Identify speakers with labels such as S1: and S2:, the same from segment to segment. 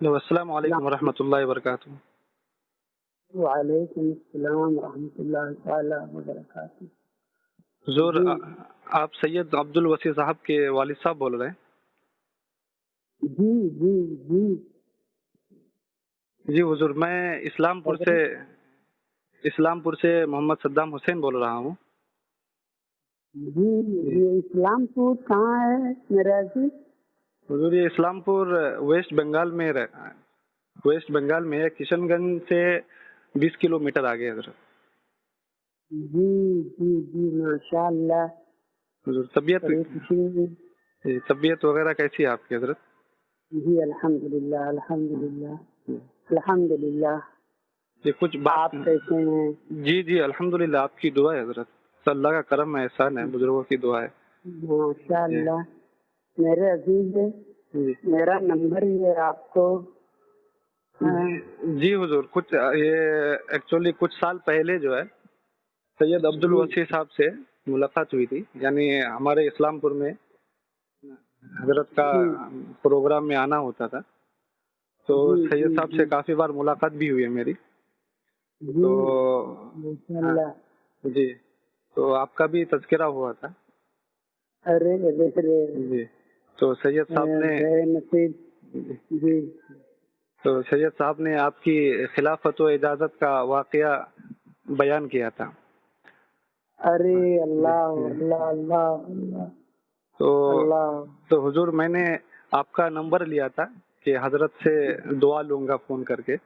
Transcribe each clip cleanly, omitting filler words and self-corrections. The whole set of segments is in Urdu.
S1: ہلو السلام علیکم ورحمۃ اللہ وبرکاتہ.
S2: وعلیکم السلام ورحمۃ اللہ تعالی وبرکاتہ.
S1: حضور
S2: جی
S1: آپ سید عبد الوسی صاحب کے والد صاحب بول رہے ہیں؟
S2: جی جی جی
S1: جی حضور، میں اسلام پور سے محمد صدام حسین بول رہا ہوں.
S2: جی یہ اسلام پور کہاں ہے میرے عزیز؟
S1: حضور یہ اسلام پور ویسٹ بنگال میں ہے، کشن گنج سے 20 کلومیٹر آگے حضرت.
S2: جی جی جی ماشاء اللہ.
S1: حضور
S2: بڑی خوشی ہوئی.
S1: طبیعت وغیرہ کیسی ہے آپ کی حضرت؟
S2: جی الحمد للہ الحمد للہ الحمد للہ.
S1: یہ کچھ بات
S2: آپ کیسے ہیں؟
S1: جی الحمدللہ، آپ کی دعا ہے حضرت، اللہ کا کرم ہے، احسان ہے، بزرگوں کی دعا ہے.
S2: ماشاء اللہ. میرے عزیز
S1: جی
S2: میرا نمبر ہی ہے آپ کو.
S1: جی حضور، یہ ایکچولی کچھ سال پہلے جو ہے سید عبد
S2: جی
S1: الوسی صاحب سے ملاقات ہوئی تھی، یعنی ہمارے اسلام پور میں حضرت کا
S2: جی
S1: پروگرام میں آنا ہوتا تھا، تو
S2: جی
S1: سید
S2: جی
S1: صاحب سے
S2: جی
S1: کافی بار ملاقات بھی ہوئی ہے میری.
S2: جی
S1: تو
S2: ماشاء
S1: ہاں،
S2: اللہ.
S1: جی تو آپ کا بھی تذکرہ ہوا تھا.
S2: ارے ارے
S1: جی تو سید صاحب نے
S2: بے نصیب. جی
S1: آپ کی خلافت و اجازت کا واقعہ بیان کیا تھا.
S2: ارے
S1: جی
S2: اللہ
S1: جی
S2: اللہ اللہ اللہ
S1: تو
S2: اللہ.
S1: تو حضور میں نے آپ کا نمبر لیا تھا کہ حضرت سے دعا لوں گا فون کر کے،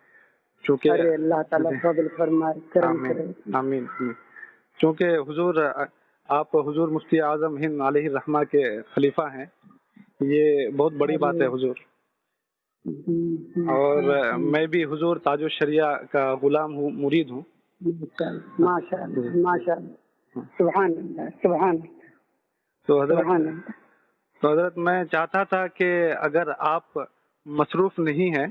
S1: چونکہ
S2: ارے اللہ تعالیٰ
S1: جی
S2: فضل فرمائے، کرم
S1: آمین
S2: کرے.
S1: آمین آمین. چونکہ حضور آپ حضور مفتی اعظم ہند علیہ الرحمہ کے خلیفہ ہیں، یہ بہت بڑی بات ہے
S2: ارے
S1: حضور.
S2: جی جی
S1: اور
S2: جی جی
S1: میں بھی حضور تاج الشریعہ کا غلام ہوں، مرید ہوں.
S2: ماشاء
S1: جی
S2: اللہ ماشاء اللہ. سبحان اللہ سبحان اللہ
S1: تو حضرت
S2: سبحان اللہ.
S1: میں چاہتا تھا کہ اگر آپ مصروف نہیں ہیں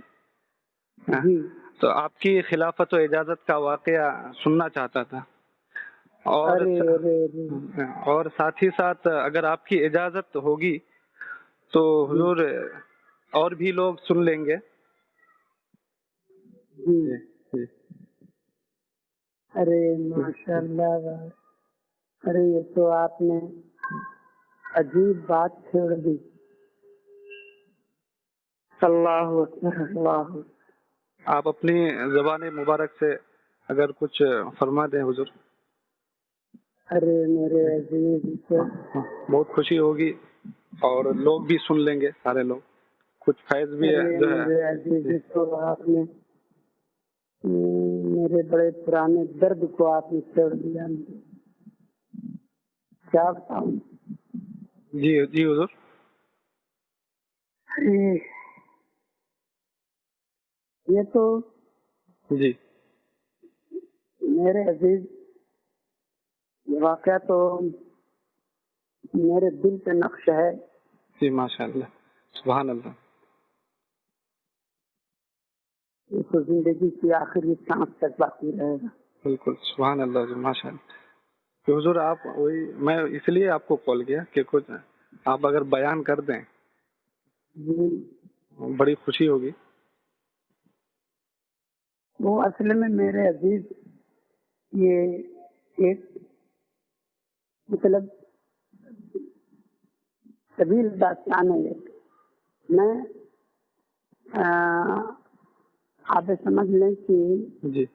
S2: جی
S1: تو آپ کی خلافت و اجازت کا واقعہ سننا چاہتا تھا، اور
S2: ارے ارے ارے
S1: اور ساتھ ہی ساتھ اگر آپ کی اجازت ہوگی تو
S2: جی
S1: حضور اور بھی لوگ سن لیں گے.
S2: جی
S1: جی جی
S2: ارے ماشاء اللہ. ارے یہ تو آپ نے عجیب بات چھیڑ دی. اللہ اکبر اللہ اکبر.
S1: آپ اپنی زبان مبارک سے اگر کچھ فرما دیں حضور.
S2: ارے میرے عزیز سے
S1: بہت خوشی ہوگی، اور لوگ بھی سن لیں گے، سارے لوگ، کچھ فیض بھی ہے
S2: ارے
S1: جو ہے.
S2: میرے عزیز تو آپ نے میرے بڑے پرانے درد کو آپ نے چھیڑ دیا. کیا بتاؤں.
S1: جی جی حضور.
S2: یہ تو
S1: جی
S2: میرے عزیز یہ واقعہ تو میرے دل پہ نقش ہے.
S1: جی ماشاء اللہ سبحان اللہ.
S2: یہ تو زندگی کی آخری سانس تک باقی رہے گا.
S1: بالکل سبحان اللہ جی ماشاء اللہ. تو حضور آپ میں اس لیے آپ کو کال کیا کہ کچھ آپ اگر بیان کر دیں
S2: جی
S1: بڑی خوشی ہوگی.
S2: وہ اصل میں میرے عزیز یہ ایک مطلب طویل داستان ہے. میں آپ سمجھ لیں کہ
S1: جی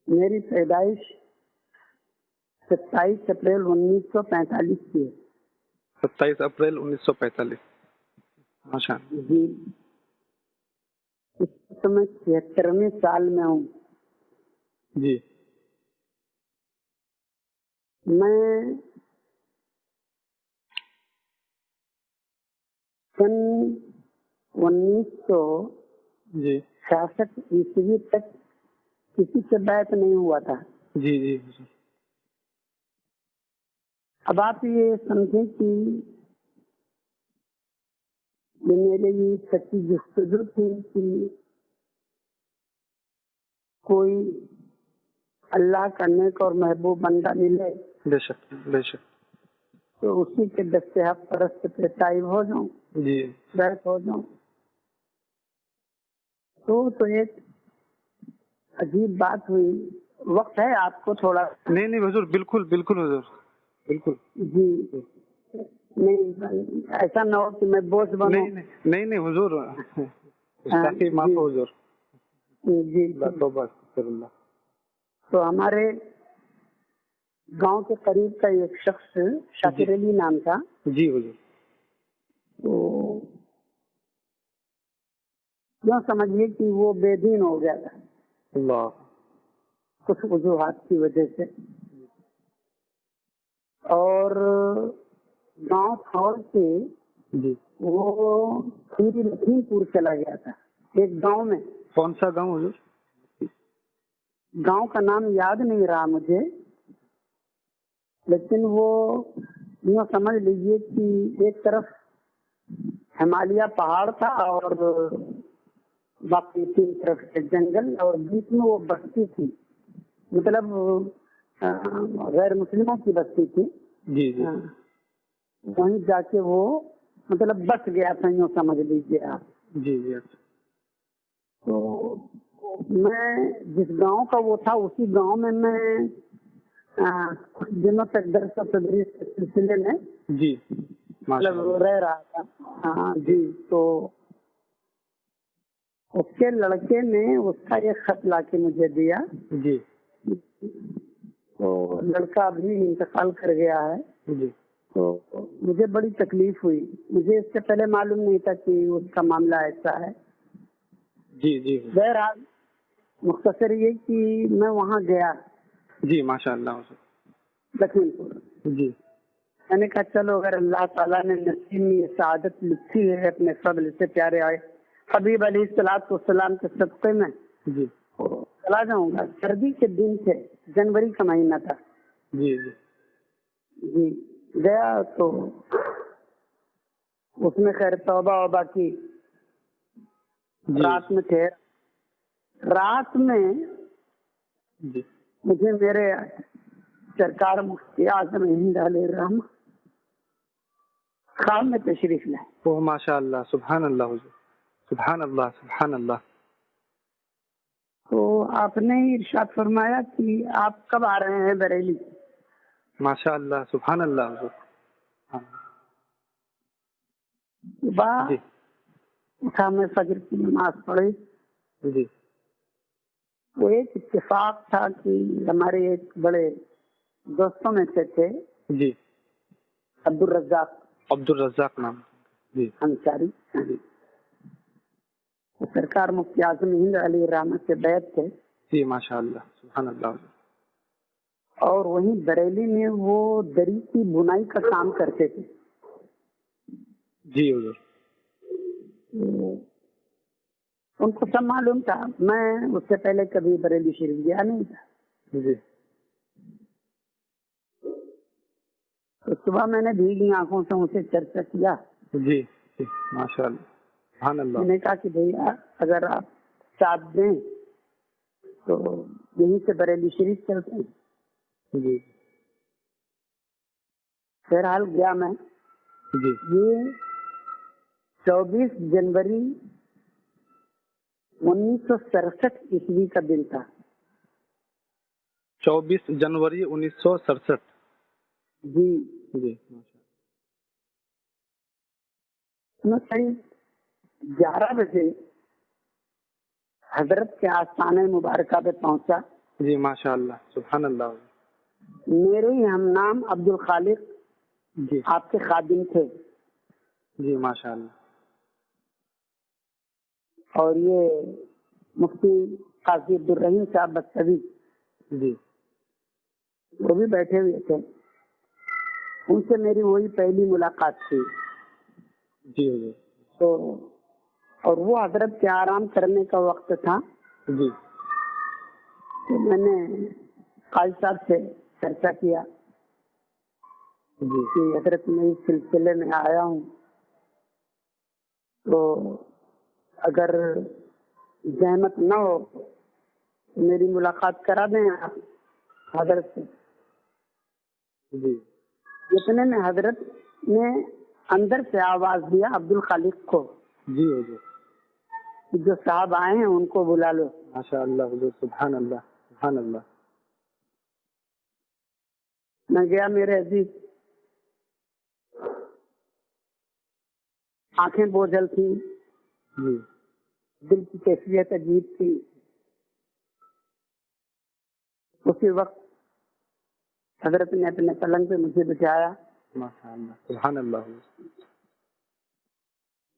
S2: میری پیدائش 27 اپریل 1945 کی ہے.
S1: 27 اپریل 1945. ماشاء اللہ.
S2: جی اس وقت میں 76ویں سال میں ہوں.
S1: جی
S2: میں سن 1966
S1: جی
S2: عیسوی تک کسی سے بیعت نہیں ہوا تھا.
S1: جی جی
S2: اب آپ یہ سمجھیں کہ یہ میرے لیے سچی جستجو تھی کہ کوئی اللہ کا نیک اور محبوب بندہ ملے
S1: بے شک بے شک.
S2: تو اسی کے دستے حق پرست پہ تائب ہو جاؤں.
S1: جی
S2: بیٹھ ہو جاؤں تو ایک عجیب بات ہوئی. وقت ہے آپ کو تھوڑا؟
S1: نہیں نہیں حضور، بالکل بالکل حضور، بالکل.
S2: جی نہیں ایسا نہ ہو کہ میں بوجھ بنوں.
S1: نہیں نہیں حضور، گستاخی معاف
S2: جی
S1: ہو حضور.
S2: جی.
S1: توبہ استغفر اللہ.
S2: تو ہمارے گاؤں کے قریب کا ایک شخص شاکر علی نام تھا.
S1: جی حضور.
S2: تو یوں سمجھیے کہ وہ بے دین ہو گیا تھا
S1: اللہ.
S2: کچھ وجوہات کی وجہ سے، اور گاؤں چھوڑ کے
S1: جی.
S2: وہ پھر لکھیم پور چلا گیا تھا ایک گاؤں میں.
S1: کون سا گاؤں حضور؟
S2: گاؤں کا نام یاد نہیں رہا مجھے، لیکن وہ یوں سمجھ لیجیے کہ ایک طرف ہمالیہ پہاڑ تھا اور باقی تین طرف سے جنگل، اور بیچ میں وہ بستی تھی، مطلب غیر مسلموں کی بستی تھی.
S1: جی جی.
S2: وہیں جا کے وہ مطلب بس گیا تھا، یوں سمجھ لیجیے آپ.
S1: جی جی.
S2: تو میں جس گاؤں کا وہ تھا اسی گاؤں میں کچھ دنوں تک درس و تدریس کے سلسلے میں
S1: جی
S2: مطلب رہ رہا تھا. ہاں جی. تو اس کے لڑکے نے اس کا ایک خط لا کے مجھے دیا.
S1: جی.
S2: تو لڑکا ابھی انتقال کر گیا ہے.
S1: جی.
S2: تو مجھے بڑی تکلیف ہوئی. مجھے اس سے پہلے معلوم نہیں تھا کہ اس کا معاملہ ایسا ہے.
S1: جی جی.
S2: بہرحال مختصر یہ کہ میں وہاں گیا.
S1: جی ماشاء اللہ.
S2: لکھیم پور.
S1: جی.
S2: میں نے کہا چلو اگر اللہ تعالیٰ نے نصیب میں یہ سعادت لکھی ہے اپنے فضل سے، پیارے آئے حبیب علیہ الصلوۃ والسلام کے صدقے میں،
S1: جی
S2: چلا جاؤں گا. سردی کے دن تھے، جنوری کا مہینہ تھا.
S1: جی جی.
S2: جی گیا تو اس میں خیر توبہ وبا کی. رات میں تھے. رات میں
S1: جی.
S2: مجھے میرے سرکار مفتی اعظم ہند علیہ الرحمہ خواب میں تشریف لائے.
S1: اوہ ماشاء اللہ، سبحان اللہ حضور، سبحان اللہ سبحان اللہ.
S2: تو آپ نے ارشاد فرمایا کہ آپ کب آ رہے ہیں بریلی؟
S1: ماشاء اللہ سبحان اللہ حضور.
S2: صبح
S1: جی
S2: اٹھا میں فجر کی نماز پڑھی.
S1: جی.
S2: وہ ایک اتفاق تھا کہ ہمارے ایک بڑے دوستوں میں سے تھے
S1: جی.
S2: عبد
S1: الرزاق نام. جی.
S2: انصاری.
S1: جی.
S2: سرکار مفتی اعظم ہند علیہ الرحمہ سے بیعت تھے.
S1: جی ماشاء اللہ سبحان اللہ.
S2: اور وہیں بریلی میں وہ دری کی بنائی کا کام کرتے تھے.
S1: جی حضور.
S2: ان کو سب معلوم تھا. میں اس سے پہلے کبھی بریلی شریف گیا نہیں تھا.
S1: جی.
S2: تو صبح میں نے بھیگی آنکھوں سے ان سے چرچا کیا.
S1: جی جی ماشاء اللہ سبحان اللہ.
S2: میں نے کہا کہ بھیا اگر آپ ساتھ دیں تو یہیں سے بریلی شریف چلتے ہیں.
S1: جی.
S2: بہرحال گیا میں.
S1: جی.
S2: یہ 24 جنوری 1967 عیسوی کا دن تھا.
S1: 24 جنوری 1967.
S2: جی.
S1: جی.
S2: میں قریب 11 بجے حضرت کے آستانہ مبارکہ پہ پہنچا.
S1: جی ماشاء اللہ سبحان اللہ.
S2: میرے ہی ہم نام عبد الخالق
S1: جی
S2: آپ کے خادم تھے.
S1: جی ماشاء اللہ.
S2: اور یہ مفتی قاضی عبد الرحیم صاحب بستوی
S1: جی.
S2: وہ بھی بیٹھے ہوئے تھے. ان سے میری وہی پہلی ملاقات تھی.
S1: جی حضور.
S2: تو اور وہ حضرت کے آرام کرنے کا وقت تھا.
S1: جی.
S2: تو میں نے قاضی صاحب سے چرچا کیا
S1: جی.
S2: کہ حضرت میں اس سلسلے میں آیا ہوں، تو اگر زحمت نہ ہو تو میری ملاقات کرا دیں آپ حضرت سے.
S1: جی.
S2: اتنے میں حضرت نے اندر سے آواز دیا عبد الخالق کو
S1: جی حضور.
S2: کہ جو صاحب آئے ہیں ان کو بلا لو.
S1: ماشاء اللہ حضور. سبحان اللہ سبحان اللہ.
S2: میں گیا میرے عزیز. آنکھیں بوجھل تھی,
S1: جی
S2: دل کی کیفیت عجیب تھی. اسی وقت حضرت نے اپنے پلنگ پہ مجھے بٹھایا,
S1: ماشاء اللہ سبحان اللہ حضور.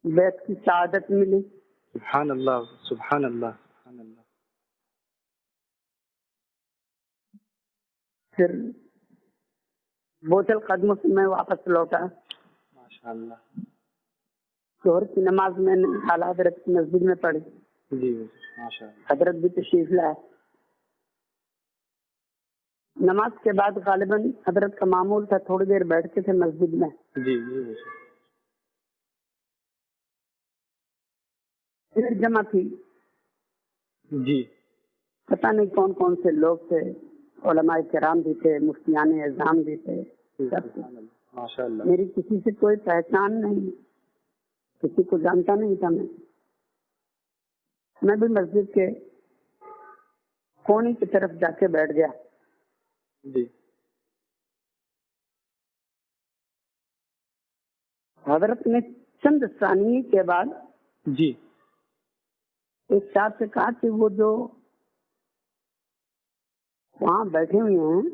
S2: بیت کی سعادت ملی.
S1: سبحان اللہ سبحان اللہ سبحان اللہ.
S2: پھر بوجھل قدموں سے میں واپس لوٹا.
S1: ماشاء اللہ.
S2: ظہر کی نماز میں نے اعلیٰ حضرت کی مسجد میں پڑھی.
S1: جی حضور ماشاء اللہ.
S2: حضرت بھی تشریف لائے. نماز کے بعد غالباً حضرت کا معمول تھا تھوڑی دیر بیٹھتے تھے مسجد میں.
S1: جی جی حضور.
S2: پھر جمع تھی,
S1: جی
S2: پتہ نہیں کون کون سے لوگ تھے, علماء کرام بھی تھے, مفتیان اعظام بھی تھے, سب تھے.
S1: سبحان اللہ ماشاء اللہ.
S2: میری کسی سے کوئی پہچان نہیں, کسی کو جانتا نہیں تھا. میں بھی مسجد کے کونے کی طرف جا کے بیٹھ گیا.
S1: جی
S2: حضرت نے چند ثانیے کے بعد
S1: جی
S2: ایک صاحب سے کہا کہ وہ جو وہاں بیٹھے ہوئے ہیں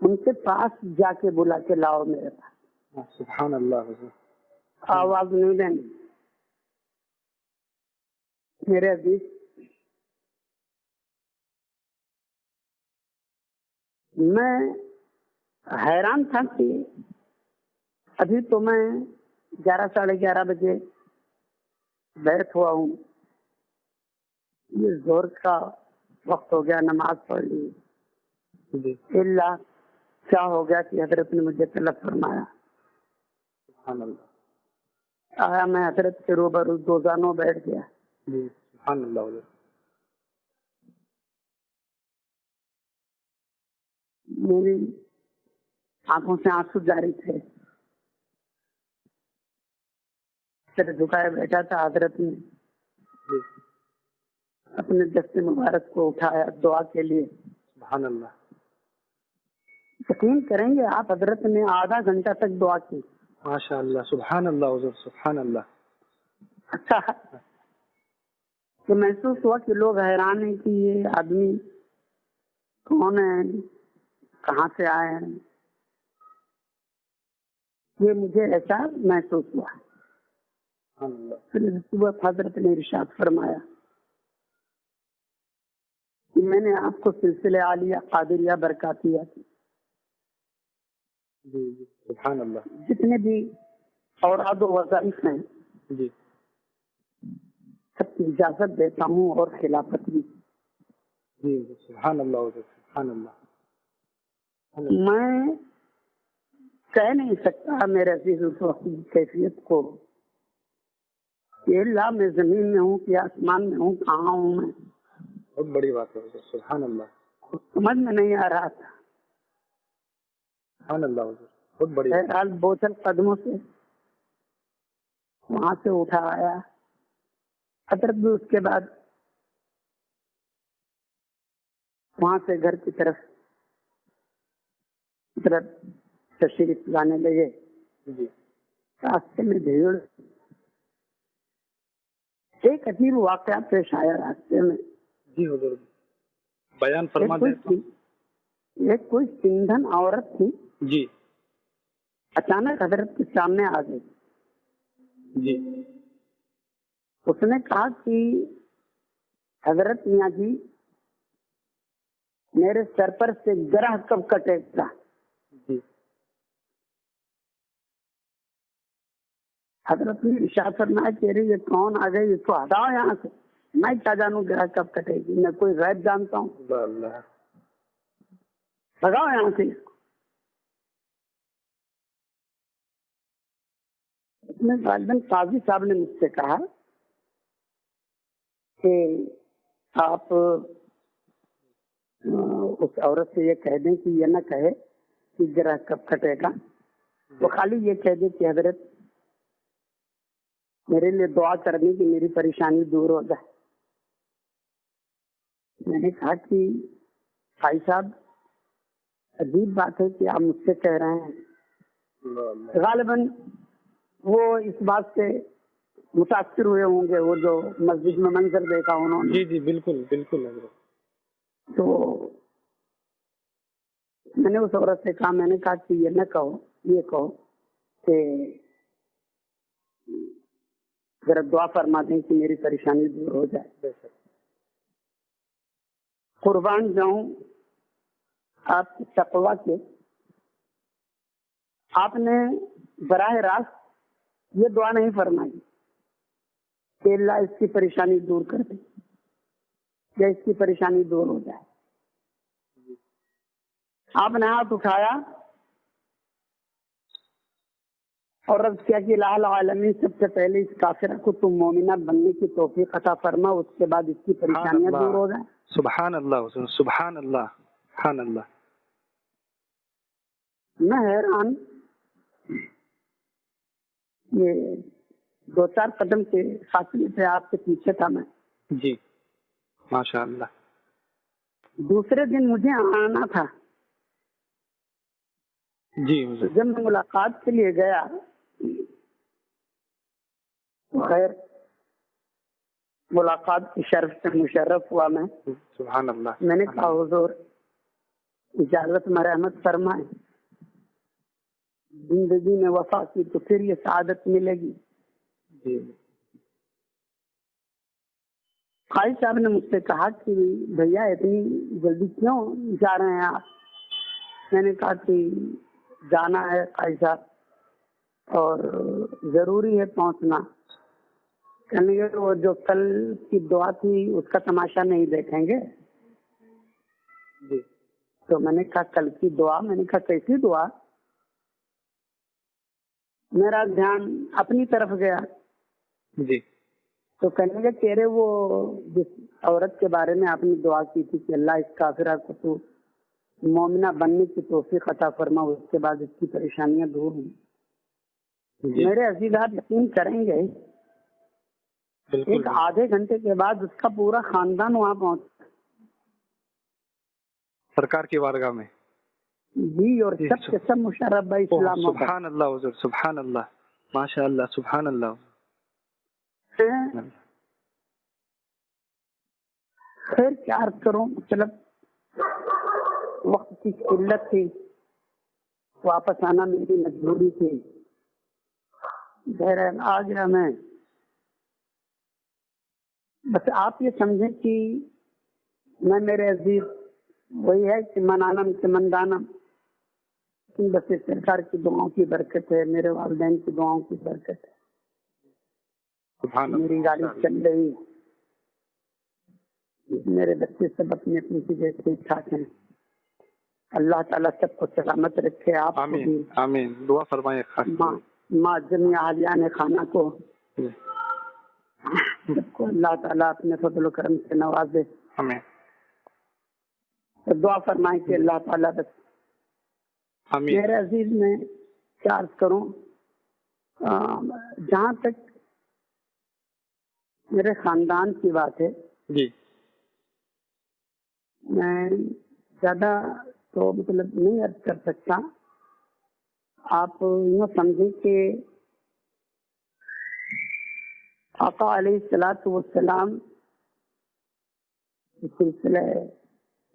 S2: ان کے پاس جا کے بلا کے لاؤ میرے پاس.
S1: سبحان اللہ حضور.
S2: آواز نہیں دینی. میرے عزیز, میں حیران تھا کہ ابھی تو میں 11 ساڑھے 11 بجے بیٹھ ہوا ہوں, یہ زور کا وقت ہو گیا, نماز پڑھ لی.
S1: جی
S2: اللہ کیا ہو گیا کہ حضرت نے مجھے طلب فرمایا.
S1: سبحان اللہ.
S2: آیا میں حضرت کے روبرو دو زانوں بیٹھ گیا.
S1: جی سبحان اللہ حضور.
S2: میری آنکھوں سے آنسو جاری تھے. سر جھکائے بیٹھا تھا. حضرت نے
S1: جی
S2: اپنے دست مبارک کو اٹھایا دعا کے لیے.
S1: سبحان اللہ.
S2: یقین کریں گے آپ, حضرت نے آدھا گھنٹہ تک دعا کی.
S1: ماشاء اللہ سبحان اللہ حضور. سبحان اللہ.
S2: اچھا تو محسوس ہوا کہ لوگ حیران ہیں کہ یہ آدمی کون ہے, کہاں سے آئے ہیں. یہ مجھے ایسا محسوس ہوا.
S1: سبحان اللہ.
S2: پھر صبح حضرت نے ارشاد فرمایا کہ میں نے آپ کو سلسلے عالیہ قادریہ برکاتیہ کی
S1: جی جی سبحان اللہ.
S2: جتنے بھی اوراد و وظائف ہیں
S1: جی
S2: سب کی اجازت دیتا ہوں اور خلافت بھی.
S1: جی سبحان اللہ حضور. سبحان اللہ.
S2: میں کہہ نہیں سکتا میرے عزیز اس وقت کی کیفیت کو کہ اللہ میں زمین میں ہوں کہ آسمان میں ہوں, کہاں ہوں میں.
S1: بہت بڑی بات ہے حضور. سبحان اللہ.
S2: سمجھ میں نہیں آ رہا تھا.
S1: سبحان اللہ حضور. بہت بڑی بات.
S2: بہرحال بوچھل قدموں سے وہاں سے اٹھا آیا. حضرت بھی اس کے بعد وہاں سے گھر کی طرف تشریف لانے لگے.
S1: جی
S2: راستے میں بھیڑ. ایک عجیب واقعہ پیش آیا راستے میں.
S1: جی حضور بیان فرما دیں.
S2: ایک کوئی سندھن عورت تھی,
S1: جی
S2: اچانک حضرت کے سامنے آ گئی.
S1: جی
S2: اس نے کہا کہ حضرت میاں جی میرے سر پر سے گرہ کب کٹے گا.
S1: جی
S2: حضرت نے ارشاد فرمایا کہ یہ کون آ گئی, اس کو ہٹاؤ یہاں سے. میں کیا جانوں گرہ کب کٹے گی, میں کوئی غیب جانتا ہوں.
S1: اللہ اللہ.
S2: لگاؤ یہاں سے اس کو. اس میں غالباً قاضی صاحب نے مجھ سے کہا کہ آپ اس عورت سے یہ کہہ دیں کہ یہ نہ کہے کہ گرہ کب کٹے گا, وہ خالی یہ کہہ دے کہ حضرت میرے لیے دعا کرنے کی میری پریشانی دور ہو جائے. میں نے کہا کہ بھائی صاحب عجیب بات ہے کہ آپ مجھ سے کہہ رہے ہیں. غالباً وہ اس بات سے متاثر ہوئے ہوں گے، وہ جو مسجد میں منظر دیکھا انہوں نے.
S1: جی جی بالکل بالکل حضرت.
S2: تو میں نے اس عورت سے کہا، میں نے کہا کہ یہ نہ کہو، یہ کہو کہ ذرا دعا فرما دیں کہ میری پریشانی دور ہو جائے. قربان جاؤں آپ کی تقویٰ کے، آپ نے براہ راست یہ دعا نہیں فرمائی کہ اللہ اس کی پریشانی دور کر دے یا اس کی پریشانی دور ہو جائے. آپ نے ہاتھ اٹھایا اور رب کیا کہ الہ العالمین سب سے پہلے اس کافرہ کو تم مومنہ بننے کی توفیق عطا فرما، اس کے بعد اس کی پریشانیاں دور ہو جائیں.
S1: سبحان اللہ سبحان اللہ سبحان اللہ.
S2: میں حیران، یہ 2-4 قدم کے فاصلے سے آپ کے پیچھے تھا میں.
S1: جی ماشاء اللہ.
S2: دوسرے دن مجھے آنا تھا.
S1: جی حضور.
S2: جب میں ملاقات کے لیے گیا، خیر ملاقات کی شرف سے مشرف ہوا میں.
S1: سبحان اللہ.
S2: میں نے کہا حضور اجازت مرحمت فرمائیں، زندگی میں وفا کی تو پھر یہ سعادت ملے گی.
S1: جی.
S2: قاضی صاحب نے مجھ سے کہا کہ بھیا اتنی جلدی کیوں جا رہے ہیں آپ؟ میں نے کہا کہ جانا ہے قاضی صاحب اور ضروری ہے پہنچنا. کہنے لگے وہ جو کل کی دعا تھی اس کا تماشا نہیں دیکھیں گے.
S1: جی.
S2: تو میں نے کہا کل کی دعا؟ میں نے کہا کیسی دعا؟ میرا دھیان اپنی طرف گیا.
S1: جی.
S2: تو کہنے لگے تیرے وہ جس عورت کے بارے میں آپ نے دعا کی تھی کہ اللہ اس کافرہ کو تو مومنہ بننے کی توفیق عطا فرما، اس کے بعد اس کی پریشانیاں دور ہوں. میرے عزیزات یقین کریں گے، ایک آدھے گھنٹے کے بعد اس کا پورا خاندان وہاں پہنچا
S1: سرکار کی بارگاہ میں.
S2: جی، اور سب کے سب مشرف بھائی اسلام.
S1: سبحان اللہ حضور سبحان اللہ ماشاء اللہ سبحان اللہ.
S2: خیر کیا عرض کروں، مطلب وقت کی قلت تھی، واپس آنا میری مجبوری تھی. بہرحال آ گیا میں. بس آپ یہ سمجھیں کہ میں میرے عزیز وہی ہے کہ منانم سے مندانم، بس سرکار کی دعاؤں کی برکت ہے، میرے والدین کی دعاؤں کی برکت ہے. میری گاڑی چل رہی، میرے بچے سب اپنی اپنی چیزیں ٹھیک ٹھاک ہیں. اللہ تعالیٰ سب کو سلامت رکھے. آپ کو بھی
S1: آمین. دعا فرمائیں.
S2: ماں جميع اہلیان خانہ کو سب کو اللہ تعالیٰ اپنے فضل و کرم سے نوازے.
S1: آمین.
S2: دعا فرمائیں کہ اللہ تعالیٰ بس.
S1: آمین.
S2: میرے عزیز میں کیا عرض کروں، جہاں تک میرے خاندان کی بات ہے،
S1: جی.
S2: میں زیادہ تو مطلب نہیں عرض کر سکتا. آپ یوں سمجھیں کہ آقا علیہ الصلوۃ والسلام سلسلہ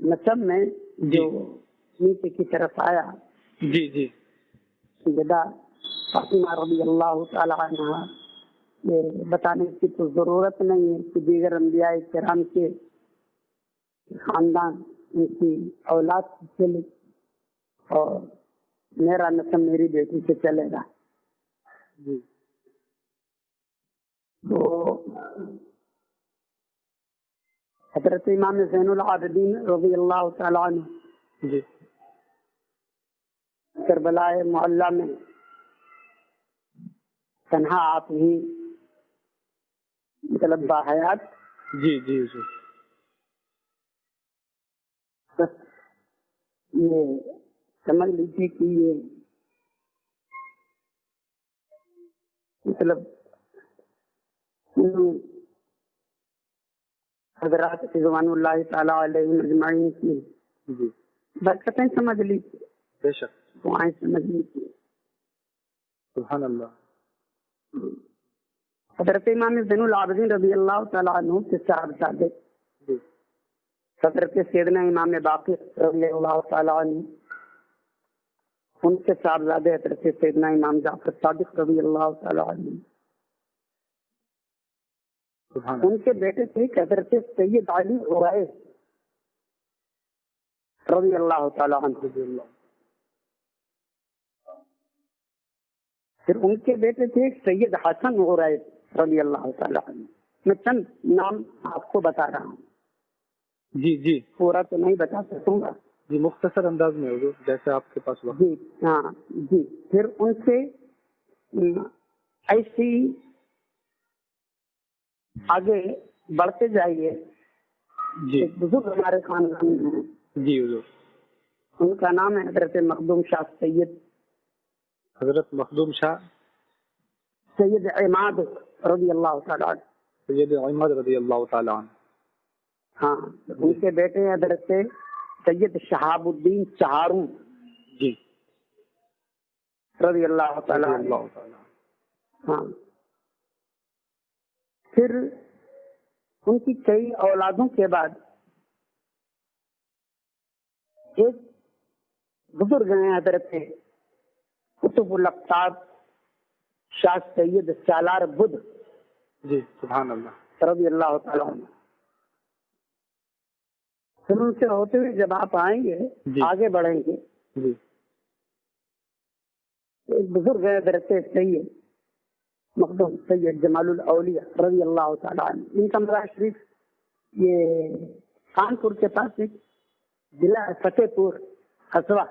S2: نسب میں جو نیچے کی طرف آیا،
S1: جی جی
S2: سیدہ فاطمہ رضی اللہ تعالی عنہا، یہ بتانے کی تو ضرورت نہیں ہے کہ دیگر انبیاء کرام کے خاندان، ان کی اولاد سے چلے اور میرا نسب میری بیٹی سے چلے گا.
S1: جی.
S2: تو حضرت امام زین العابدین رضی اللہ تعالی عنہ
S1: جی.
S2: کربلا معلیٰ میں تنہا آپ ہی مطلب باحیات.
S1: جی جی جی.
S2: بس یہ سمجھ لیجیے کہ یہ مطلب حضرات رضوان اللہ تعالیٰ علیہ اجمعین کی
S1: جی
S2: برکتیں سمجھ لیجیے،
S1: بے شک.
S2: دعائیں سمجھ لیجیے.
S1: سبحان اللہ.
S2: حضرت امام زین العابدین رضی اللہ تعالیٰ عنہ کے صاحبزادے
S1: جی
S2: حضرت سیدنا امام باقر رضی اللہ تعالیٰ عنہ، ان کے صاحبزادے حضرت سیدنا امام جعفر صادق رضی اللہ تعالیٰ عنہ،
S1: سبحان
S2: ان کے بیٹے تھے حضرت سید علی اویس رضی اللہ تعالیٰ عنہ.
S1: اللہ.
S2: پھر ان کے بیٹے تھے سید حسن اویس رضی اللہ تعالیٰ عنہ. میں چند نام آپ کو بتا رہا ہوں،
S1: جی جی
S2: پورا تو نہیں بتا سکوں گا.
S1: جی مختصر انداز میں حضور جیسے آپ کے پاس وقت.
S2: جی ہاں جی. پھر ان سے ایسی آگے بڑھتے جائیے.
S1: جی
S2: ایک بزرگ ہمارے خاندان میں ہیں،
S1: جی حضور.
S2: ان کا نام ہے حضرت مخدوم شاہ سید،
S1: حضرت مخدوم شاہ
S2: سید عماد رضی اللہ تعالیٰ عنہ.
S1: سید احمد رضی اللہ تعالیٰ عنہ.
S2: ہاں ان کے بیٹے ہیں حضرت سید شہاب الدین چہاروں
S1: جی
S2: رضی اللہ تعالیٰ
S1: رضی
S2: عنہ.
S1: اللہ تعالیٰ.
S2: ہاں پھر ان کی کئی اولادوں کے بعد ایک بزرگ ہیں حضرت قطب الاقطاب شاہ سید سالار بدھ
S1: جی سبحان اللہ.
S2: رضی اللہ تعالیٰ عنہ. پھر ان سے ہوتے ہوئے جب آپ آئیں گے
S1: جی.
S2: آگے بڑھیں گے،
S1: جی
S2: ایک بزرگ ہے حضرت سید مخدوم سید جمال الاولیاء رضی اللہ تعالیٰ عنہ. ان کا مزار شریف یہ کانپور کے پاس ایک ضلع ہے فتح پور ہسوا.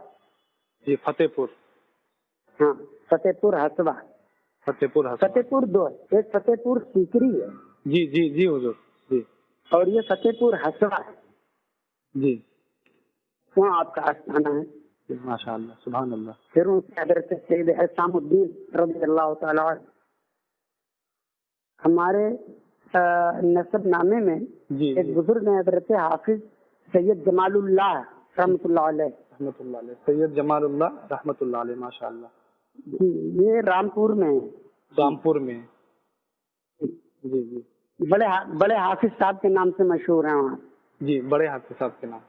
S1: جی فتح پور.
S2: ہاں فتح پور ہسوا.
S1: فتح پور حسن.
S2: فتح پور دو ہے، ایک فتح پور سیکری ہے
S1: جی جی جی حضور. جی
S2: اور یہ فتح پور ہسوا ہے.
S1: جی
S2: وہاں آپ کا آستانہ ہے.
S1: ماشاء اللہ. سبحان اللہ.
S2: پھر ان سے حضرت سید احسام الدین رضی اللہ تعالیٰ عنہ. ہمارے نسب نامے میں
S1: جی
S2: ایک بزرگ ہیں حضرت حافظ سید جمال اللہ رحمۃ اللہ علیہ.
S1: رحمۃ اللہ علیہ. سید جمال اللہ رحمۃ اللہ علیہ. ماشاء اللہ.
S2: جی یہ رامپور میں ہے.
S1: رامپور میں. جی جی
S2: بڑے حافظ صاحب کے نام سے مشہور ہیں وہاں.
S1: جی بڑے حافظ صاحب کے نام.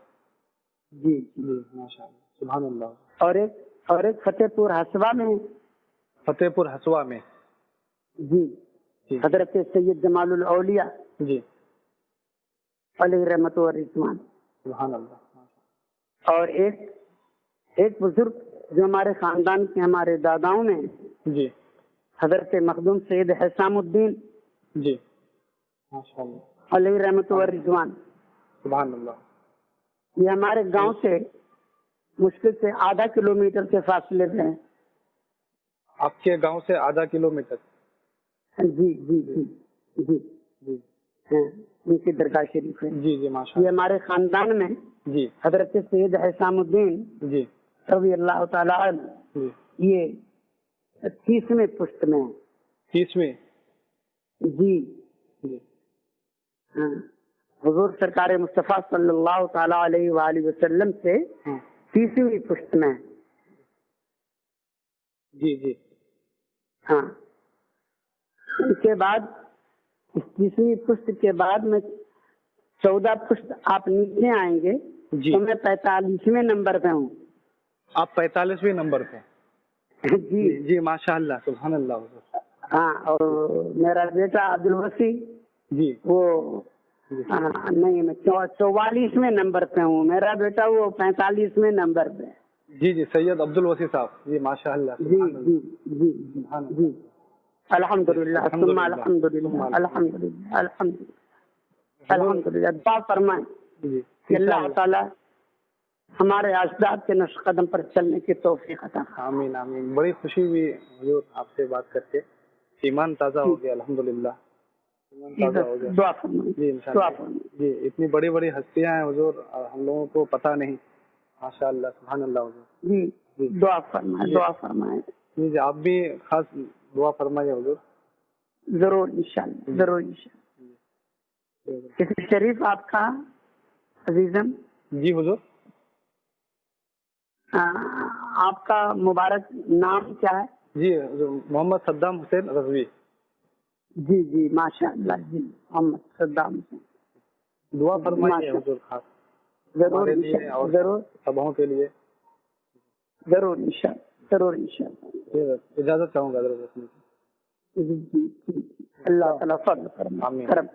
S2: جی
S1: جی ماشاء اللہ. سبحان اللہ.
S2: اور ایک فتح پور ہسوا میں.
S1: فتح پور ہسوا میں.
S2: جی
S1: جی
S2: حضرت سید جمال الاولیاء
S1: جی
S2: علیہ رحمت و رضوان.
S1: سبحان اللہ.
S2: اور ایک بزرگ جو ہمارے خاندان کے ہمارے داداؤں میں
S1: جی
S2: حضرت مخدوم سید حسام الدین
S1: جی ماشاء اللہ.
S2: علیہ رحمت و رضوان.
S1: سبحان اللہ.
S2: یہ ہمارے گاؤں سے مشکل سے آدھا کلومیٹر کے فاصلے پہ ہیں.
S1: آپ کے گاؤں سے آدھا کلومیٹر.
S2: جی جی جی جی
S1: جی
S2: ہاں ان کی درگاہ شریف ہے.
S1: جی جی ماشاء
S2: یہ ہمارے خاندان میں
S1: جی
S2: حضرت سید حسام الدین
S1: جی
S2: رضی اللہ تعالیٰ عنہ
S1: جی
S2: یہ 30ویں پشت میں ہیں.
S1: 30ویں.
S2: جی
S1: جی
S2: ہاں حضور سرکار مصطفیٰ صلی اللہ تعالیٰ علیہ وآلہ وسلم سے
S1: ہاں
S2: 30ویں پشت میں ہیں.
S1: جی جی
S2: ہاں اس کے بعد اس 30ویں پشت کے بعد میں 14 پشت آپ نیچے آئیں گے
S1: جی.
S2: تو میں 45ویں نمبر پہ ہوں.
S1: آپ 45ویں نمبر پہ.
S2: جی
S1: جی ماشاء اللہ. سبحان اللہ.
S2: ہاں اور میرا بیٹا عبدالوسی
S1: جی
S2: وہ
S1: جی
S2: نہیں میں 44ویں نمبر پہ ہوں. میرا بیٹا وہ 45ویں نمبر پہ.
S1: جی جی سید عبدالوسی صاحب. جی ماشاء اللہ.
S2: جی جی جی جی الحمد للہ ثم الحمد للہ الحمد للہ الحمد للہ الحمد للہ. دعا فرمائیں
S1: جی
S2: کہ اللہ تعالیٰ ہمارے اجداد کے نقش قدم پر چلنے کی توفیق عطا فرمائے.
S1: آمین آمین. بڑی خوشی ہوئی حضور آپ سے بات کر کے. ایمان تازہ ہو گیا الحمدللہ. ایمان تازہ ہو گیا.
S2: دعا فرمائیں.
S1: جی انشاءاللہ. جی اتنی بڑی بڑی ہستیاں ہیں حضور ہم لوگوں کو پتہ نہیں. ماشاء اللہ. سبحان اللہ حضور.
S2: جی دعا فرمائیں دعا فرمائیں.
S1: جی جی آپ بھی خاص دعا فرمائیے حضور.
S2: ضرور انشاءاللہ، ضرور انشاءاللہ۔ اسم شریف آپ کا عزیزم؟
S1: جی حضور،
S2: آپ کا مبارک نام کیا ہے؟
S1: جی محمد صدام حسین رضوی۔
S2: جی جی ماشاء اللہ، جی محمد صدام حسین،
S1: دعا فرمائیے حضور خاص
S2: ضرور
S1: ہمارے لیے اور
S2: ضرور
S1: سبھاؤں کے لیے۔
S2: ضرور انشاءاللہ، ضرور انشاءاللہ۔
S1: اجازت چاہوں گا ضرور رکھنے کی۔
S2: جی جی، اللہ تعالیٰ فضل
S1: آمین۔
S2: کرم